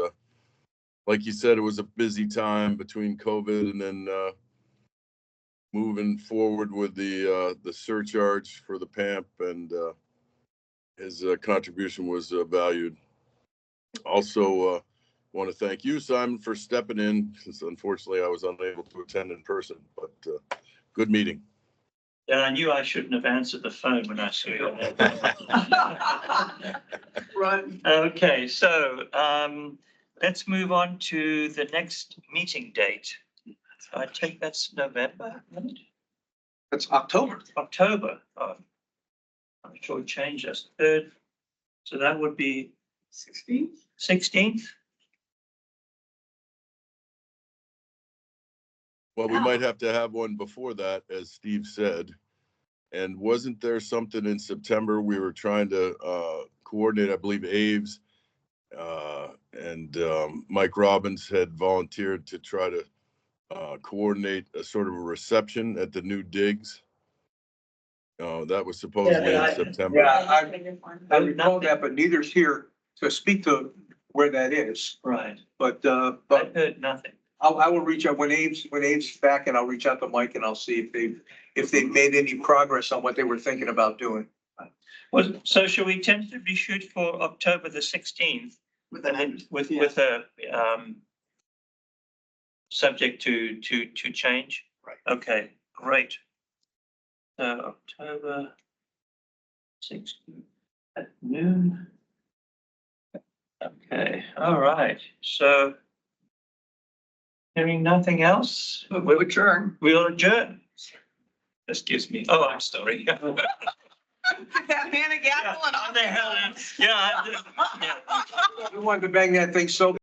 like you said, it was a busy time between COVID and then moving forward with the surcharge for the PAMP, and his contribution was valued. Also, want to thank you, Simon, for stepping in, since unfortunately I was unable to attend in person, but good meeting. Yeah, I knew I shouldn't have answered the phone when I saw you. Run. Okay, so let's move on to the next meeting date. I take that's November, right? That's October. October. Oh, I'm sure we changed us. Third, so that would be 16th. Well, we might have to have one before that, as Steve said. And wasn't there something in September we were trying to coordinate? I believe Aves and Mike Robbins had volunteered to try to coordinate a sort of a reception at the new digs. That was supposedly in September. Yeah, I recall that, but neither's here to speak to where that is. Right. But, I've heard nothing. I will reach out when Abe's back, and I'll reach out to Mike and I'll see if they've made any progress on what they were thinking about doing. Well, so shall we tentatively shoot for October the 16th? With With a subject to change? Right. Okay, great. So October 16th at noon. Okay, all right, so hearing nothing else, We'll adjourn. we'll adjourn. This gives me, oh, I'm sorry. That Hannah Gavel and Yeah, yeah. We wanted to bang that thing so